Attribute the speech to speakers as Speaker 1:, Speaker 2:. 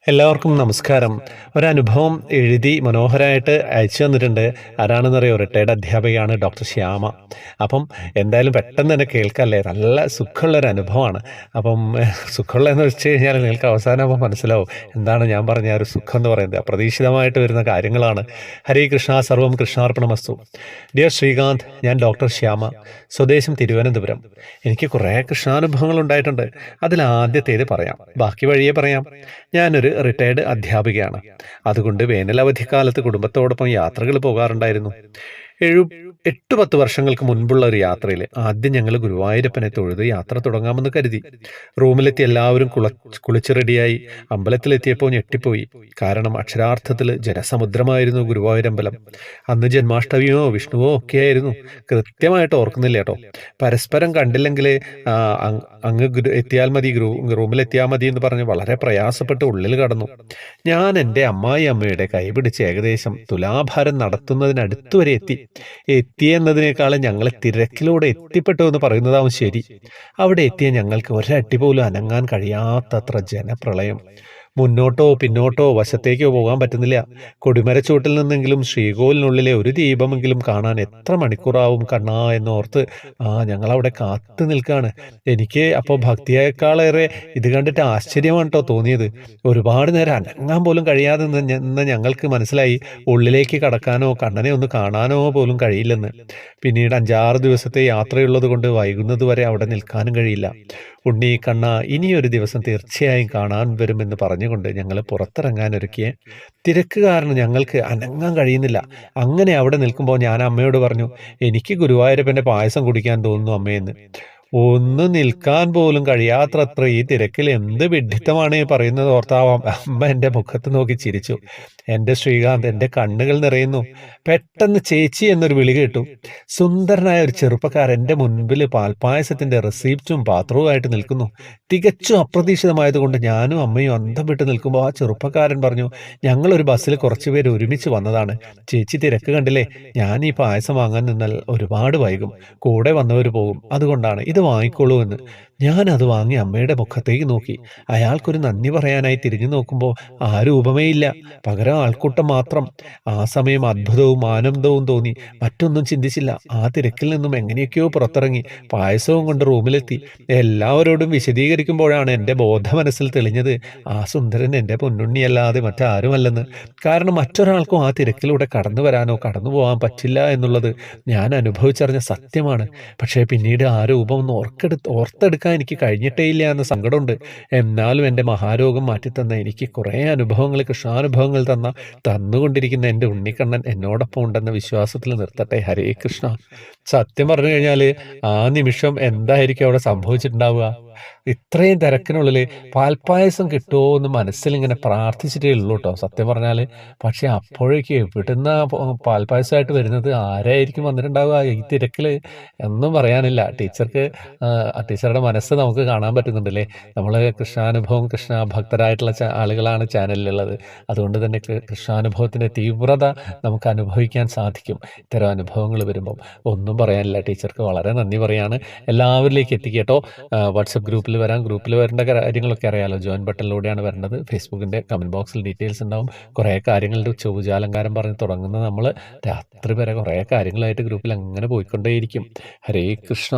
Speaker 1: എല്ലാവർക്കും നമസ്കാരം. ഒരനുഭവം എഴുതി മനോഹരമായിട്ട് അയച്ചു തന്നിട്ടുണ്ട്. ആരാണെന്നറിയോ? റിട്ടയർഡ് അധ്യാപികയാണ് ഡോക്ടർ ശ്യാമ. അപ്പം എന്തായാലും പെട്ടെന്ന് തന്നെ കേൾക്കല്ലേ, നല്ല സുഖമുള്ളൊരു അനുഭവമാണ്. അപ്പം സുഖമുള്ളതെന്ന് വെച്ച് കഴിഞ്ഞാൽ നിങ്ങൾക്ക് അവസാനമാകുമ്പോൾ മനസ്സിലാവും എന്താണ് ഞാൻ പറഞ്ഞ ആ ഒരു സുഖം എന്ന് പറയുന്നത്. അപ്രതീക്ഷിതമായിട്ട് വരുന്ന കാര്യങ്ങളാണ്. ഹരേ കൃഷ്ണ, സർവം കൃഷ്ണാർപ്പണമസ്തു. ഡിയർ ശ്രീകാന്ത്, ഞാൻ ഡോക്ടർ ശ്യാമ, സ്വദേശം തിരുവനന്തപുരം. എനിക്ക് കുറേ കൃഷ്ണാനുഭവങ്ങൾ ഉണ്ടായിട്ടുണ്ട്. അതിൽ ആദ്യത്തേത് പറയാം, ബാക്കി വഴിയേ പറയാം. ഞാനൊരു റിട്ടയർഡ് അധ്യാപികയാണ്. അതുകൊണ്ട് വേനലവധിക്കാലത്ത് കുടുംബത്തോടൊപ്പം യാത്രകൾ പോകാറുണ്ടായിരുന്നു. 8-10 വർഷങ്ങൾക്ക് മുൻപുള്ള ഒരു യാത്രയിൽ ആദ്യം ഞങ്ങൾ ഗുരുവായൂരപ്പനെ തൊഴുത് യാത്ര തുടങ്ങാമെന്ന് കരുതി. റൂമിലെത്തി എല്ലാവരും കുളിച്ച് റെഡിയായി. അമ്പലത്തിലെത്തിയപ്പോൾ ഞെട്ടിപ്പോയി. കാരണം അക്ഷരാർത്ഥത്തിൽ ജനസമുദ്രമായിരുന്നു ഗുരുവായൂരമ്പലം. അന്ന് ജന്മാഷ്ടമിയോ വിഷ്ണുവോ ഒക്കെയായിരുന്നു. കൃത്യമായിട്ട് ഓർക്കുന്നില്ല കേട്ടോ. പരസ്പരം കണ്ടില്ലെങ്കിൽ അങ്ങ് എത്തിയാൽ മതി, റൂമിലെത്തിയാൽ മതി എന്ന് പറഞ്ഞ് വളരെ പ്രയാസപ്പെട്ട് ഉള്ളിൽ കടന്നു. ഞാൻ എൻ്റെ അമ്മായിയമ്മയുടെ കൈപിടിച്ച് ഏകദേശം തുലാഭാരം നടത്തുന്നതിനടുത്തുവരെ എത്തിയെന്നതിനേക്കാളും ഞങ്ങൾ തിരക്കിലൂടെ എത്തിപ്പെട്ടു എന്ന് പറയുന്നതാവും ശരി. അവിടെ എത്തിയ ഞങ്ങൾക്ക് ഒരടി പോലും അനങ്ങാൻ കഴിയാത്തത്ര ജനപ്രളയം. മുന്നോട്ടോ പിന്നോട്ടോ വശത്തേക്കോ പോകാൻ പറ്റുന്നില്ല. കൊടിമരച്ചൂട്ടിൽ നിന്നെങ്കിലും ശ്രീകോവിലിനുള്ളിലെ ഒരു ദീപമെങ്കിലും കാണാൻ എത്ര മണിക്കൂറാവും കണ്ണാ എന്നോർത്ത് ഞങ്ങളവിടെ കാത്തു നിൽക്കുകയാണ്. എനിക്ക് അപ്പോൾ ഭക്തിയേക്കാളേറെ ഇത് കണ്ടിട്ട് ആശ്ചര്യമാണ് കേട്ടോ തോന്നിയത്. ഒരുപാട് നേരം അനങ്ങാൻ പോലും കഴിയാതെ നിന്ന് ഞങ്ങൾക്ക് മനസ്സിലായി ഉള്ളിലേക്ക് കടക്കാനോ കണ്ണനെ ഒന്ന് കാണാനോ പോലും കഴിയില്ലെന്ന്. പിന്നീട് 5-6 ദിവസത്തെ യാത്രയുള്ളത് കൊണ്ട് വൈകുന്നത് വരെ അവിടെ നിൽക്കാനും കഴിയില്ല. ഉണ്ണി കണ്ണ, ഇനിയൊരു ദിവസം തീർച്ചയായും കാണാൻ വരുമെന്ന് പറഞ്ഞുകൊണ്ട് ഞങ്ങൾ പുറത്തിറങ്ങാനൊരുക്കിയ തിരക്ക് കാരണം ഞങ്ങൾക്ക് അനങ്ങാൻ കഴിയുന്നില്ല. അങ്ങനെ അവിടെ നിൽക്കുമ്പോൾ ഞാൻ അമ്മയോട് പറഞ്ഞു, എനിക്ക് ഗുരുവായൂരപ്പൻ്റെ പായസം കുടിക്കാൻ തോന്നുന്നു അമ്മയെന്ന്. ഒന്ന് നിൽക്കാൻ പോലും കഴിയാത്തത്ര ഈ തിരക്കിൽ എന്ത് വിഡ്ഢിത്തമാണ് പറയുന്നത് ഓർത്താവാം അമ്മ എൻ്റെ മുഖത്ത് നോക്കി ചിരിച്ചു. എൻ്റെ ശ്രീകാന്ത്, എൻ്റെ കണ്ണുകൾ നിറയുന്നു. പെട്ടെന്ന് ചേച്ചി എന്നൊരു വിളി കേട്ടു. സുന്ദരനായ ഒരു ചെറുപ്പക്കാരൻ എൻ്റെ മുൻപിൽ പാൽപ്പായസത്തിൻ്റെ റെസിപ്റ്റും പാത്രവുമായിട്ട് നിൽക്കുന്നു. തികച്ചും അപ്രതീക്ഷിതമായതുകൊണ്ട് ഞാനും അമ്മയും അന്തം വിട്ട് നിൽക്കുമ്പോൾ ആ ചെറുപ്പക്കാരൻ പറഞ്ഞു, ഞങ്ങളൊരു ബസ്സിൽ കുറച്ചുപേർ ഒരുമിച്ച് വന്നതാണ്. ചേച്ചി തിരക്ക് കണ്ടില്ലേ? ഞാൻ ഈ പായസം വാങ്ങാൻ നിന്നാൽ ഒരുപാട് വൈകും, കൂടെ വന്നവർ പോകും, അതുകൊണ്ടാണ്. ഇത് വാങ്ങിക്കോളൂ എന്ന്. ഞാനത് വാങ്ങി അമ്മയുടെ മുഖത്തേക്ക് നോക്കി. അയാൾക്കൊരു നന്ദി പറയാനായി തിരിഞ്ഞു നോക്കുമ്പോൾ ആ രൂപമേയില്ല, പകരം ആൾക്കൂട്ടം മാത്രം. ആ സമയം അത്ഭുതവും ആനന്ദവും തോന്നി. മറ്റൊന്നും ചിന്തിച്ചില്ല. ആ തിരക്കിൽ നിന്നും എങ്ങനെയൊക്കെയോ പുറത്തിറങ്ങി പായസവും കൊണ്ട് റൂമിലെത്തി. എല്ലാവരോടും വിശദീകരിക്കുമ്പോഴാണ് എൻ്റെ ബോധമനസ്സിൽ തെളിഞ്ഞത്, ആ സുന്ദരൻ എൻ്റെ പൊന്നുണ്ണിയല്ലാതെ മറ്റാരുമല്ലെന്ന്. കാരണം മറ്റൊരാൾക്കും ആ തിരക്കിലൂടെ കടന്നു വരാനോ കടന്നു പോകാൻ പറ്റില്ല എന്നുള്ളത് ഞാൻ അനുഭവിച്ചറിഞ്ഞ സത്യമാണ്. പക്ഷേ പിന്നീട് ആ രൂപം ഒന്ന് ഓർത്തെടുക്കാൻ എനിക്ക് കഴിഞ്ഞിട്ടേ ഇല്ല എന്ന സങ്കടമുണ്ട്. എന്നാലും എൻ്റെ മഹാരോഗം മാറ്റിത്തന്ന എനിക്ക് കുറേ അനുഭവങ്ങൾ, കൃഷ്ണാനുഭവങ്ങൾ തന്നുകൊണ്ടിരിക്കുന്ന എൻ്റെ ഉണ്ണിക്കണ്ണൻ എന്നോടൊപ്പം ഉണ്ടെന്ന വിശ്വാസത്തിൽ നിർത്തട്ടെ. ഹരേ കൃഷ്ണ. സത്യം പറഞ്ഞു കഴിഞ്ഞാൽ ആ നിമിഷം എന്തായിരിക്കും അവിടെ സംഭവിച്ചിട്ടുണ്ടാവുക? ഇത്രയും തിരക്കിനുള്ളിൽ പാൽപ്പായസം കിട്ടുമോ എന്ന് മനസ്സിലിങ്ങനെ പ്രാർത്ഥിച്ചിട്ടേ ഉള്ളൂ കേട്ടോ സത്യം പറഞ്ഞാൽ. പക്ഷെ അപ്പോഴേക്ക് എവിടുന്ന പാൽപ്പായസമായിട്ട് വരുന്നത്? ആരായിരിക്കും വന്നിട്ടുണ്ടാവുക ഈ തിരക്കിൽ? ഒന്നും പറയാനില്ല. ടീച്ചറുടെ മനസ്സ് നമുക്ക് കാണാൻ പറ്റുന്നുണ്ടല്ലേ. നമ്മൾ കൃഷ്ണാനുഭവം, കൃഷ്ണ ഭക്തരായിട്ടുള്ള ആളുകളാണ് ചാനലിലുള്ളത്. അതുകൊണ്ട് തന്നെ കൃഷ്ണാനുഭവത്തിൻ്റെ തീവ്രത നമുക്ക് അനുഭവിക്കാൻ സാധിക്കും ഇത്തരം അനുഭവങ്ങൾ വരുമ്പം. ഒന്നും പറയാനില്ല. ടീച്ചർക്ക് വളരെ നന്ദി പറയാണ്. എല്ലാവരിലേക്ക് എത്തിക്കട്ടോ. വാട്സപ്പ് ഗ്രൂപ്പിൽ വരേണ്ട കാര്യങ്ങളൊക്കെ അറിയാമല്ലോ. ജോയിൻ ബട്ടണിലൂടെയാണ് വരേണ്ടത്. ഫേസ്ബുക്കിൻ്റെ കമൻറ്റ് ബോക്സിൽ ഡീറ്റെയിൽസ് ഉണ്ടാവും. കുറേ കാര്യങ്ങളുടെ ചോദ്യാലങ്കാരം പറഞ്ഞ് തുടങ്ങുന്ന നമ്മൾ രാത്രി വരെ കുറേ കാര്യങ്ങളായിട്ട് ഗ്രൂപ്പിൽ അങ്ങനെ പോയിക്കൊണ്ടേയിരിക്കും. ഹരേ കൃഷ്ണ.